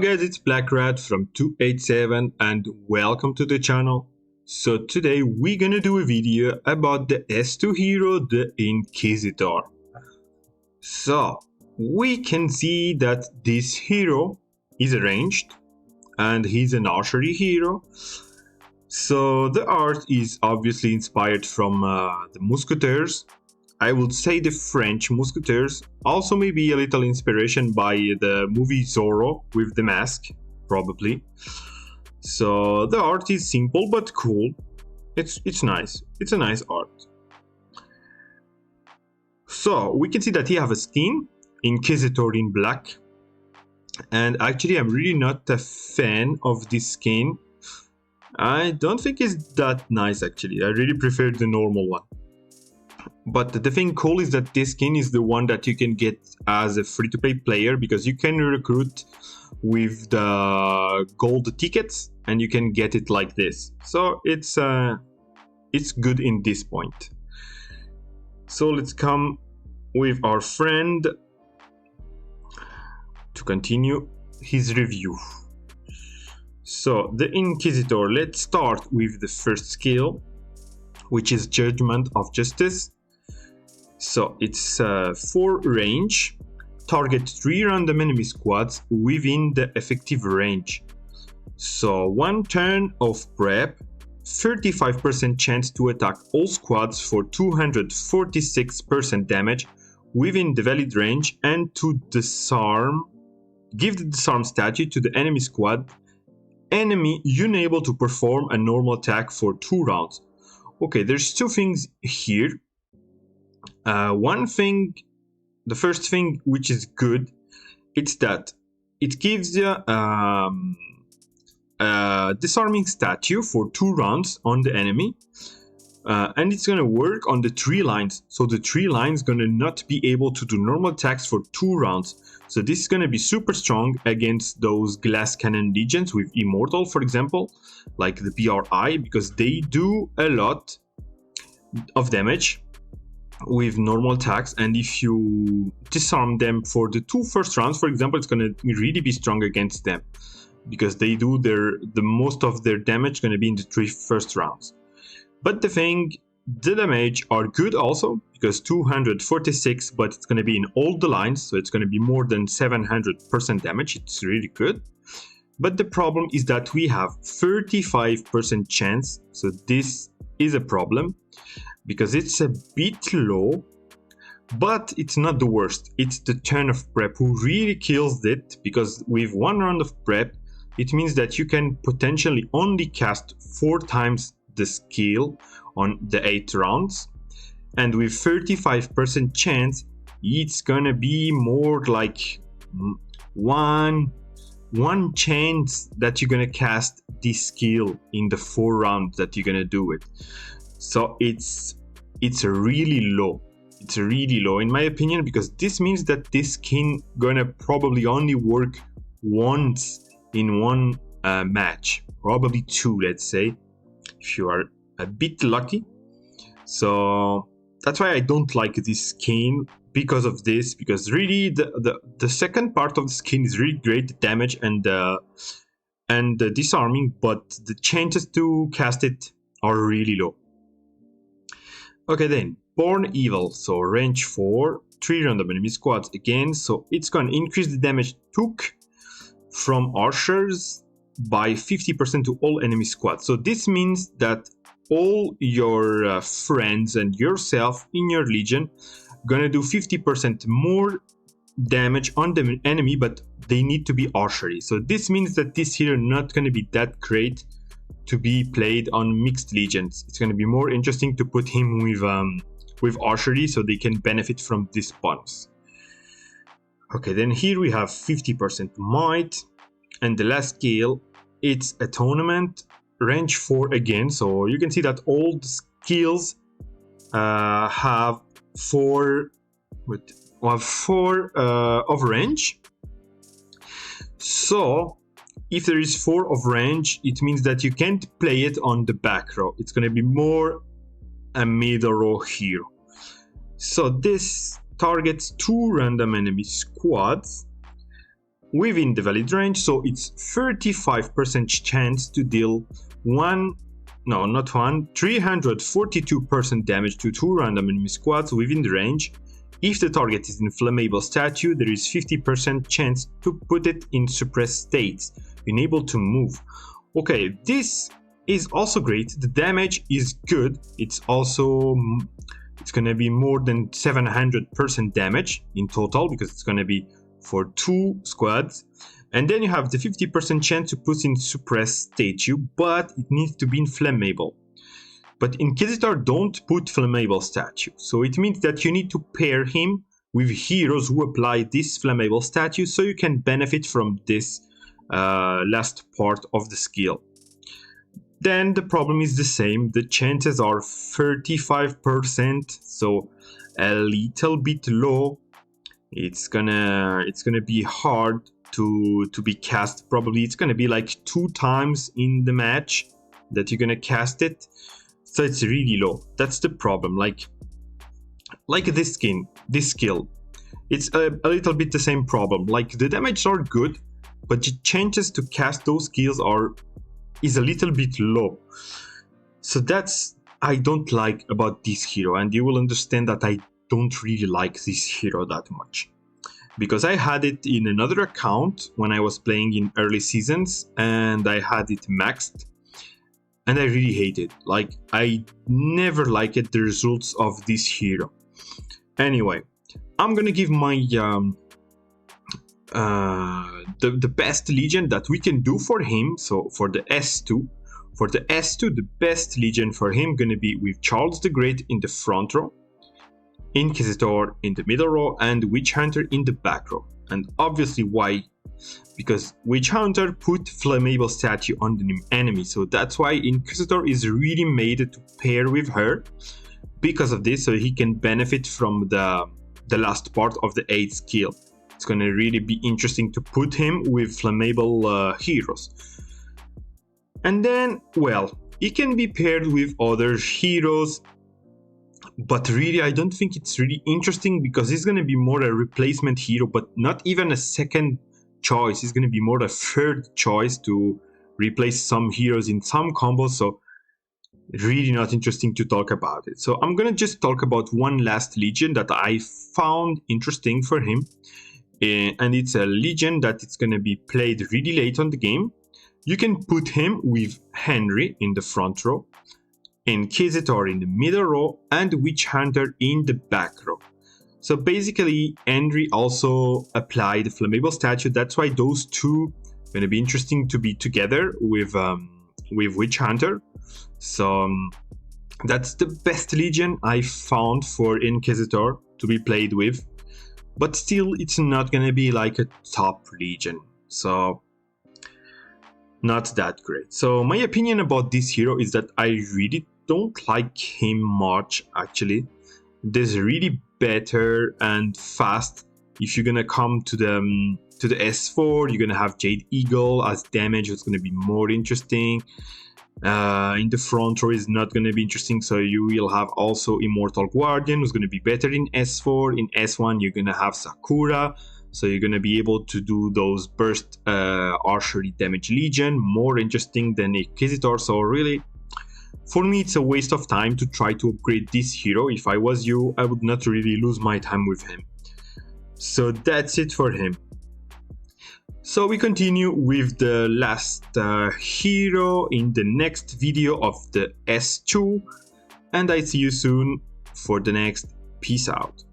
guys, it's Black Rat from 287 and welcome to the channel. So today we're gonna do a video about the S2 hero, the Inquisitor. So we can see that this hero is ranged and he's an archery hero. So the art is obviously inspired from the Musketeers. I would say the French Musketeers, also maybe a little inspiration by the movie Zorro with the mask, probably. So the art is simple but cool. It's nice. It's a nice art. So we can see that he have a skin, Inquisitor in black. And actually I'm really not a fan of this skin. I don't think it's that nice actually. I really prefer the normal one. But the thing cool is that this skin is the one that you can get as a free-to-play player because you can recruit with the gold tickets and you can get it like this. So it's good in this point. So let's come with our friend to continue his review. So the Inquisitor, let's start with the first skill, which is Judgment of Justice. So it's 4 range, target 3 random enemy squads within the effective range. So 1 turn of prep, 35% chance to attack all squads for 246% damage within the valid range, and to disarm, give the disarm statue to the enemy squad. Enemy unable to perform a normal attack for 2 rounds. Okay, there's 2 things here. One thing, the first thing which is good, it's that it gives you a disarming statue for 2 rounds on the enemy, and it's gonna work on the 3 lines. So the 3 lines gonna not be able to do normal attacks for 2 rounds. So this is gonna be super strong against those glass cannon legions with Immortal, for example, like the PRI, because they do a lot of damage with normal attacks, and if you disarm them for the 2 first rounds, for example, it's gonna really be strong against them because they do the most of their damage gonna be in the 3 first rounds. But the damage are good also because 246, but it's gonna be in all the lines, so it's gonna be more than 700% damage. It's really good. But the problem is that we have 35% chance, so this is a problem because it's a bit low, but it's not the worst. It's the turn of prep who really kills it, because with 1 round of prep, it means that you can potentially only cast 4 times the skill on the 8 rounds, and with 35% chance, it's gonna be more like one chance that you're gonna cast this skill in the 4 rounds that you're gonna do it. So it's really low. It's really low in my opinion, because this means that this skin gonna probably only work once in one match, probably 2, let's say, if you are a bit lucky. So that's why I don't like this skin, because of this, because really the second part of the skin is really great, the damage and the disarming, but the chances to cast it are really low. Okay, then Born Evil, so range 4, 3 random enemy squads again, so it's gonna increase the damage took from archers by 50% to all enemy squads. So this means that all your friends and yourself in your legion gonna do 50% more damage on the enemy, but they need to be archery. So this means that this hero not gonna be that great to be played on mixed legions. It's gonna be more interesting to put him with archery, so they can benefit from this bonus. Okay, then here we have 50% might, and the last skill, it's Atonement, range 4 again. So you can see that all the skills have 4 of range. So if there is 4 of range, it means that you can't play it on the back row. It's gonna be more a middle row hero. So this targets 2 random enemy squads within the valid range, so it's 35% chance to deal 342% damage to 2 random enemy squads within the range. If the target is an inflammable statue, there is 50% chance to put it in suppressed states, unable to move. Okay, this is also great. The damage is good. It's gonna be more than 700% damage in total, because it's gonna be for 2 squads. And then you have the 50% chance to put in suppressed statue, but it needs to be inflammable. But Inquisitor don't put flammable statue, so it means that you need to pair him with heroes who apply this flammable statue, so you can benefit from this last part of the skill. Then the problem is the same. The chances are 35%, so a little bit low. It's gonna be hard to be cast. Probably it's gonna be like 2 times in the match that you're gonna cast it, so it's really low. That's the problem. Like this skill, it's a little bit the same problem. Like the damage are good, but the chances to cast those skills is a little bit low. So that's I don't like about this hero, and you will understand that I don't really like this hero that much, because I had it in another account when I was playing in early seasons, and I had it maxed, and I really hate it. Like, I never liked the results of this hero. Anyway, I'm gonna give my the best legion that we can do for him. So for the S2, the best legion for him gonna be with Charles the Great in the front row, Inquisitor in the middle row, and Witch Hunter in the back row. And obviously why? Because Witch Hunter put flammable statue on the enemy, so that's why Inquisitor is really made to pair with her because of this, so he can benefit from the last part of the 8th skill. It's gonna really be interesting to put him with flammable heroes. And then, well, he can be paired with other heroes, but really I don't think it's really interesting, because he's gonna be more a replacement hero, but not even a second choice. He's gonna be more a third choice to replace some heroes in some combos, so really not interesting to talk about it. So I'm gonna just talk about one last legion that I found interesting for him, and it's a legion that it's gonna be played really late on the game. You can put him with Henry in the front row, Inquisitor in the middle row, and Witch Hunter in the back row. So basically, Henry also applied the flammable statue. That's why those two are going to be interesting to be together with Witch Hunter. So that's the best legion I found for Inquisitor to be played with. But still, it's not going to be like a top legion. So not that great. So my opinion about this hero is that I really don't like him much, actually. There's really better and fast. If you're gonna come to the S4, you're gonna have Jade Eagle as damage. It's gonna be more interesting. In the front row is not gonna be interesting, so you will have also Immortal Guardian, who's gonna be better in S4. In S1, you're gonna have Sakura, so you're gonna be able to do those burst archery damage legion, more interesting than Inquisitor. So really, for me, it's a waste of time to try to upgrade this hero. If I was you, I would not really lose my time with him. So that's it for him. So we continue with the last hero in the next video of the S2, and I see you soon for the next. Peace out.